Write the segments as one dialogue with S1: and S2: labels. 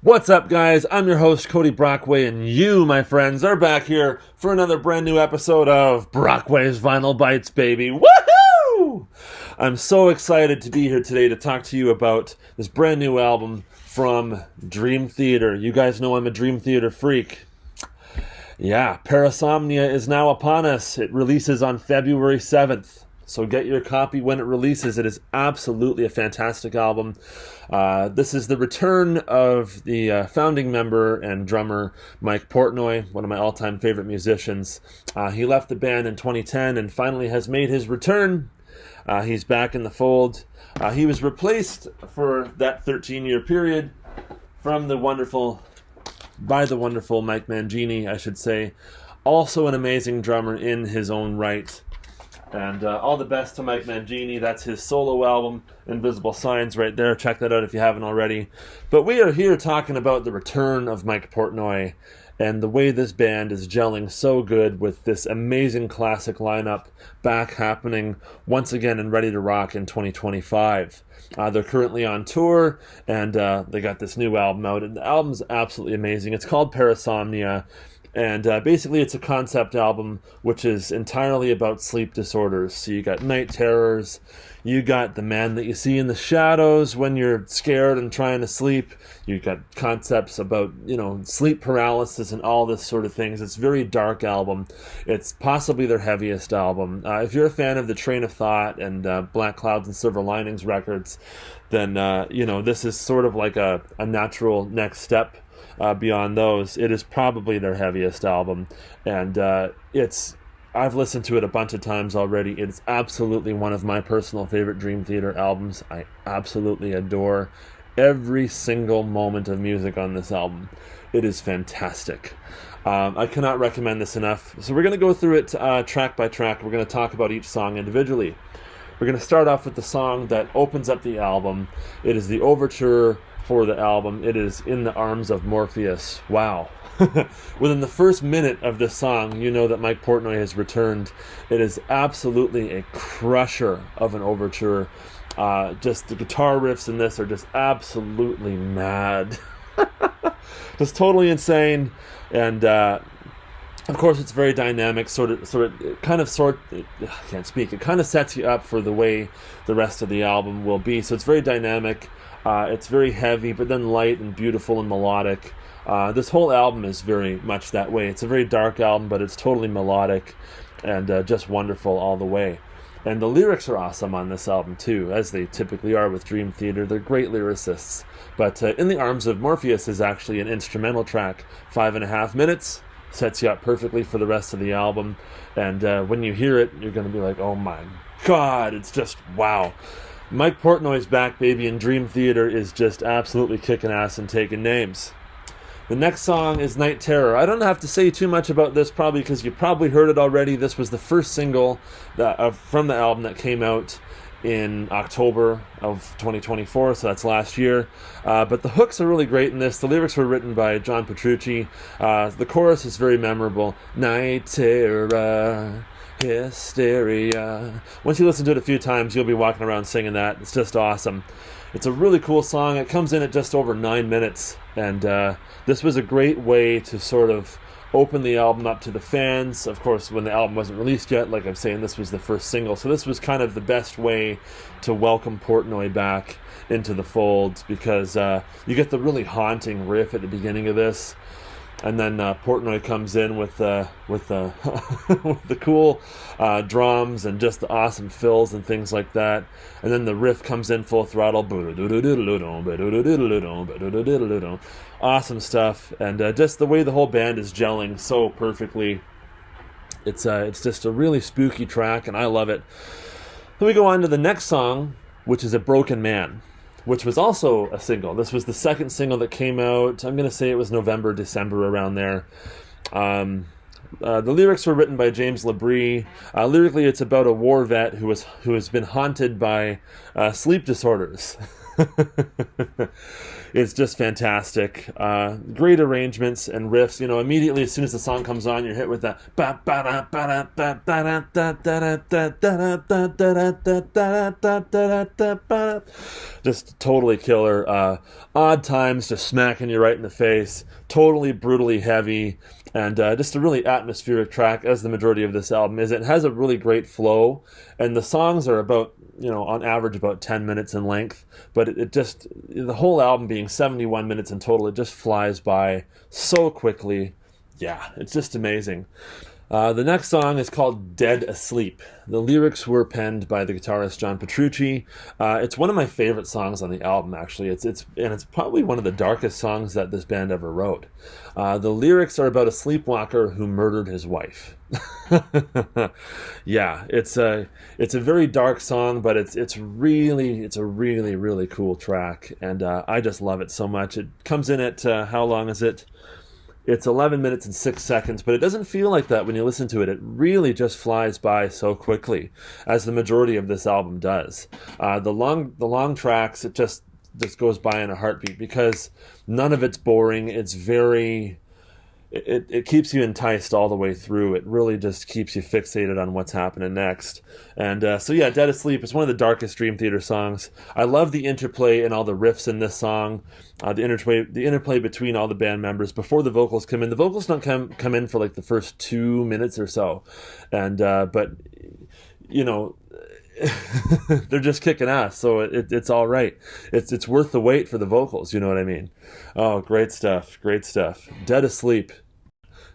S1: What's up, guys? I'm your host, Cody Brockway, and you, my friends, are back here for another brand new episode of Brockway's Vinyl Bites, baby. Woohoo! I'm so excited to be here today to talk to you about this brand new album from Dream Theater. You guys know I'm a Dream Theater freak. Yeah, Parasomnia is now upon us. It releases on February 7th. So get your copy when it releases. It is absolutely a fantastic album. This is the return of the founding member and drummer Mike Portnoy, one of my all-time favorite musicians. He left the band in 2010 and finally has made his return. He's back in the fold. He was replaced for that 13-year period by the wonderful Mike Mangini, I should say. Also an amazing drummer in his own right. And all the best to Mike Mangini. That's his solo album, Invisible Signs, right there. Check that out if you haven't already. But we are here talking about the return of Mike Portnoy and the way this band is gelling so good with this amazing classic lineup back happening once again and ready to rock in 2025. They're currently on tour, and they got this new album out, and the album's absolutely amazing. It's called Parasomnia. And basically it's a concept album which is entirely about sleep disorders. So you got night terrors, you got the man that you see in the shadows when you're scared and trying to sleep. You got concepts about, sleep paralysis and all this sort of things. It's a very dark album. It's possibly their heaviest album. If you're a fan of the Train of Thought and Black Clouds and Silver Linings records, then, this is sort of like a natural next step. Beyond those, it is probably their heaviest album, and I've listened to it a bunch of times already. It's absolutely one of my personal favorite Dream Theater albums. I absolutely adore every single moment of music on this album. It is fantastic. I cannot recommend this enough. So we're going to go through it track by track. We're going to talk about each song individually. We're going to start off with the song that opens up the album. It is the overture for the album. It is In the Arms of Morpheus. Wow. Within the first minute of this song, you know that Mike Portnoy has returned. It is absolutely a crusher of an overture. Just the guitar riffs in this are just absolutely mad. Just totally insane. And of course, it's very dynamic. It kind of sets you up for the way the rest of the album will be. So it's very dynamic. It's very heavy, but then light and beautiful and melodic. This whole album is very much that way. It's a very dark album, but it's totally melodic and just wonderful all the way. And the lyrics are awesome on this album, too, as they typically are with Dream Theater. They're great lyricists. But In the Arms of Morpheus is actually an instrumental track, 5.5 minutes. Sets you up perfectly for the rest of the album. And when you hear it, you're going to be like, oh my God, it's just wow. Mike Portnoy's back, baby, and Dream Theater is just absolutely kicking ass and taking names. The next song is Night Terror. I don't have to say too much about this, probably because you probably heard it already. This was the first single from the album that came out in October of 2024, so that's last year. But the hooks are really great in this. The lyrics were written by John Petrucci. The chorus is very memorable. Night terror, hysteria. Once you listen to it a few times, you'll be walking around singing that. It's just awesome. It's a really cool song. It comes in at just over 9 minutes, and this was a great way to sort of open the album up to the fans. Of course, when the album wasn't released yet, like I'm saying, this was the first single, so this was kind of the best way to welcome Portnoy back into the fold, because you get the really haunting riff at the beginning of this, and then Portnoy comes in with the with the cool drums and just the awesome fills and things like that, and then the riff comes in full throttle. Awesome stuff, and just the way the whole band is gelling so perfectly. It's just a really spooky track, and I love it. Then we go on to the next song, which is A Broken Man, which was also a single. This was the second single that came out. I'm going to say it was November, December, around there. The lyrics were written by James Labrie. Lyrically, it's about a war vet who has been haunted by sleep disorders. It's just fantastic. Great arrangements and riffs. Immediately as soon as the song comes on, you're hit with that. Just totally killer. Odd times just smacking you right in the face. Totally brutally heavy. And just a really atmospheric track, as the majority of this album is. It has a really great flow, and the songs are about, on average about 10 minutes in length, but the whole album being 71 minutes in total, it just flies by so quickly. Yeah, it's just amazing. The next song is called Dead Asleep. The lyrics were penned by the guitarist John Petrucci. It's one of my favorite songs on the album, actually. It's probably one of the darkest songs that this band ever wrote. The lyrics are about a sleepwalker who murdered his wife. Yeah, it's a very dark song, but it's a really, really cool track, and I just love it so much. It comes in at how long is it? It's 11 minutes and 6 seconds, but it doesn't feel like that when you listen to it. It really just flies by so quickly, as the majority of this album does. The long tracks, it just goes by in a heartbeat, because none of it's boring. It's very... It keeps you enticed all the way through. It really just keeps you fixated on what's happening next. And so yeah, Dead Asleep is one of the darkest Dream Theater songs. I love the interplay and all the riffs in this song. The interplay between all the band members before the vocals come in. The vocals don't come in for like the first 2 minutes or so, and but they're just kicking ass, so it's all right. It's worth the wait for the vocals, you know what I mean? Oh, great stuff. Dead Asleep.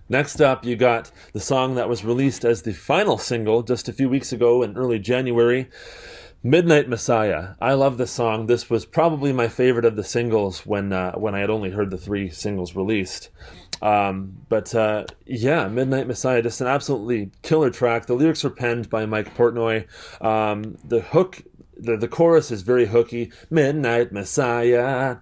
S1: Next up, you got the song that was released as the final single just a few weeks ago in early January, Midnight Messiah. I love this song. This was probably my favorite of the singles when I had only heard the 3 singles released. Yeah, Midnight Messiah, just an absolutely killer track. The lyrics were penned by Mike Portnoy. The hook, the chorus is very hooky. Midnight Messiah,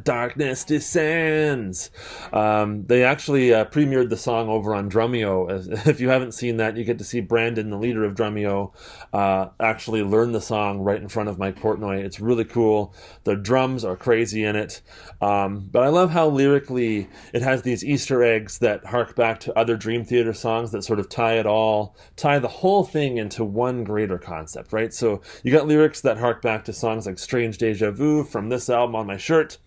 S1: darkness descends. They actually premiered the song over on Drumeo. If you haven't seen that, you get to see Brandon, the leader of Drumeo, actually learn the song right in front of Mike Portnoy. It's really cool. The drums are crazy in it. But I love how lyrically it has these Easter eggs that hark back to other Dream Theater songs that sort of tie the whole thing into one greater concept, right? So you got lyrics that hark back to songs like Strange Deja Vu from this album on my shirt.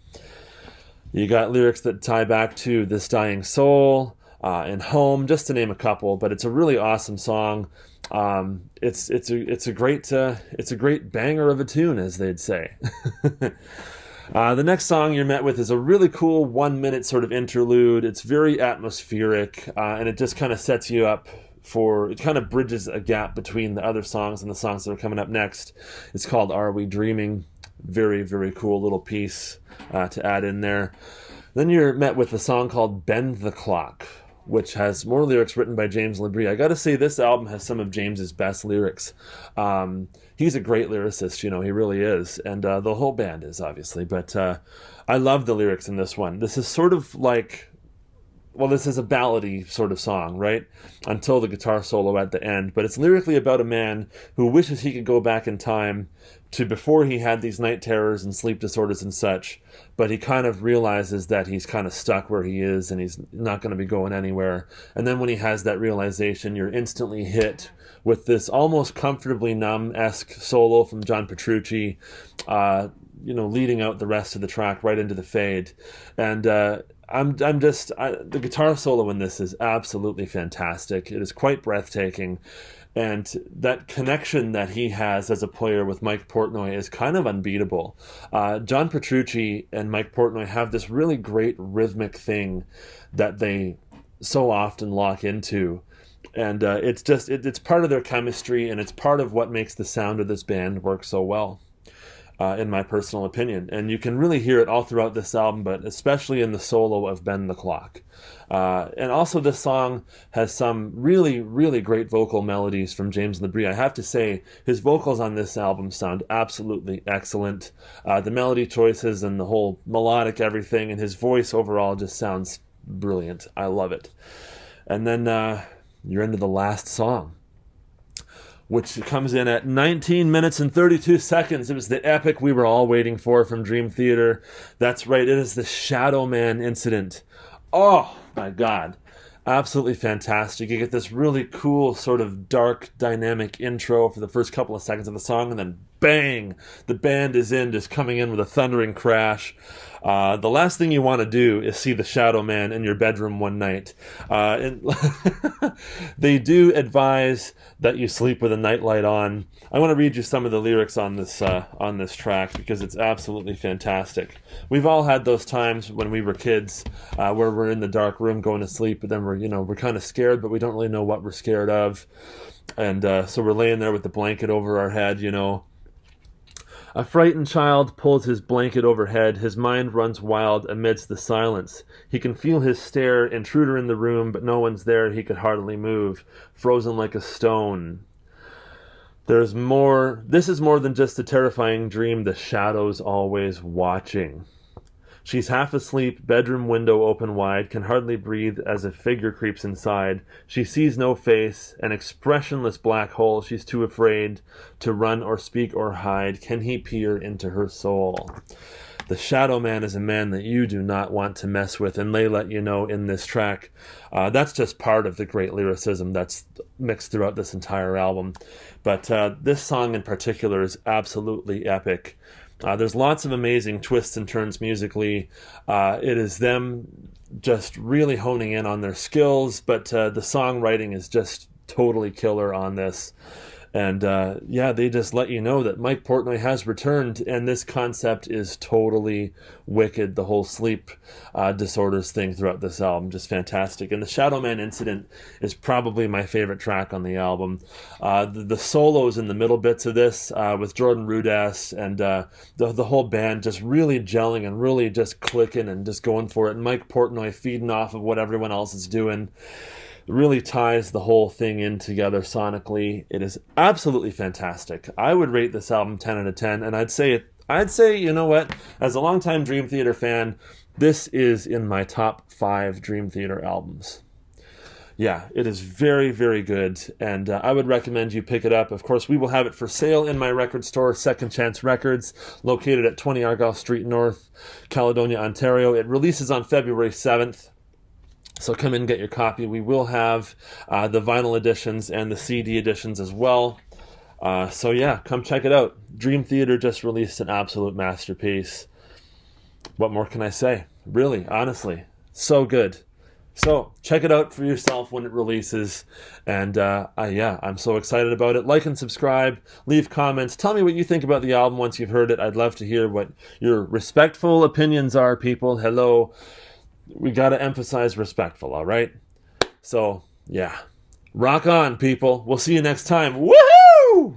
S1: You got lyrics that tie back to This Dying Soul and Home, just to name a couple. But it's a really awesome song. It's a great banger of a tune, as they'd say. The next song you're met with is a really cool 1 minute sort of interlude. It's very atmospheric, and it just kind of sets you up it kind of bridges a gap between the other songs and the songs that are coming up next. It's called Are We Dreaming? Very, very cool little piece to add in there. Then you're met with a song called Bend the Clock, which has more lyrics written by James Labrie. I gotta say, this album has some of James's best lyrics. He's a great lyricist, he really is, and the whole band is, obviously, but I love the lyrics in this one. This is sort of like, this is a ballady sort of song, right? Until the guitar solo at the end, but it's lyrically about a man who wishes he could go back in time to before he had these night terrors and sleep disorders and such, but he kind of realizes that he's kind of stuck where he is and he's not going to be going anywhere. And then when he has that realization, you're instantly hit with this almost Comfortably Numb-esque solo from John Petrucci, leading out the rest of the track right into the fade. And the guitar solo in this is absolutely fantastic. It is quite breathtaking. And that connection that he has as a player with Mike Portnoy is kind of unbeatable. John Petrucci and Mike Portnoy have this really great rhythmic thing that they so often lock into. And it's part of their chemistry, and it's part of what makes the sound of this band work so well, in my personal opinion. And you can really hear it all throughout this album, but especially in the solo of Bend the Clock. And also this song has some really, really great vocal melodies from James Labrie. I have to say, his vocals on this album sound absolutely excellent. The melody choices and the whole melodic everything, and his voice overall just sounds brilliant. I love it. And then you're into the last song. which comes in at 19 minutes and 32 seconds. It was the epic we were all waiting for from Dream Theater. That's right, it is the Shadowman incident. Oh, my God. Absolutely fantastic. You get this really cool sort of dark dynamic intro for the first couple of seconds of the song, and then bang, the band is in, just coming in with a thundering crash. The last thing you want to do is see the Shadowman in your bedroom one night. They do advise that you sleep with a nightlight on. I want to read you some of the lyrics on this track because it's absolutely fantastic. We've all had those times when we were kids where we're in the dark room going to sleep, but then we're kind of scared, but we don't really know what we're scared of, and so we're laying there with the blanket over our head, A frightened child pulls his blanket overhead. His mind runs wild amidst the silence. He can feel his stare, intruder in the room, but no one's there. He could hardly move, frozen like a stone. There's more. This is more than just a terrifying dream. The shadow's always watching. She's half asleep, bedroom window open wide, can hardly breathe as a figure creeps inside. She sees no face, an expressionless black hole. She's too afraid to run or speak or hide. Can he peer into her soul? The Shadowman is a man that you do not want to mess with, and they let you know in this track. That's just part of the great lyricism that's mixed throughout this entire album. But this song in particular is absolutely epic. There's lots of amazing twists and turns musically. It is them just really honing in on their skills, but the songwriting is just totally killer on this. And they just let you know that Mike Portnoy has returned, and this concept is totally wicked. The whole sleep disorders thing throughout this album, just fantastic. And the Shadowman incident is probably my favorite track on the album. The solos in the middle bits of this with Jordan Rudess and the whole band just really gelling and really just clicking and just going for it. And Mike Portnoy feeding off of what everyone else is doing. Really ties the whole thing in together sonically. It is absolutely fantastic. I would rate this album 10 out of 10, and I'd say, you know what, as a longtime Dream Theater fan, this is in my top 5 Dream Theater albums. Yeah, it is very, very good, and I would recommend you pick it up. Of course, we will have it for sale in my record store, Second Chance Records, located at 20 Argyle Street North, Caledonia, Ontario. It releases on February 7th. So come in and get your copy. We will have the vinyl editions and the CD editions as well. Come check it out. Dream Theater just released an absolute masterpiece. What more can I say? Really, honestly, so good. So check it out for yourself when it releases. And I'm so excited about it. Like and subscribe. Leave comments. Tell me what you think about the album once you've heard it. I'd love to hear what your respectful opinions are, people. Hello. We got to emphasize respectful, all right? So, yeah. Rock on, people. We'll see you next time. Woohoo!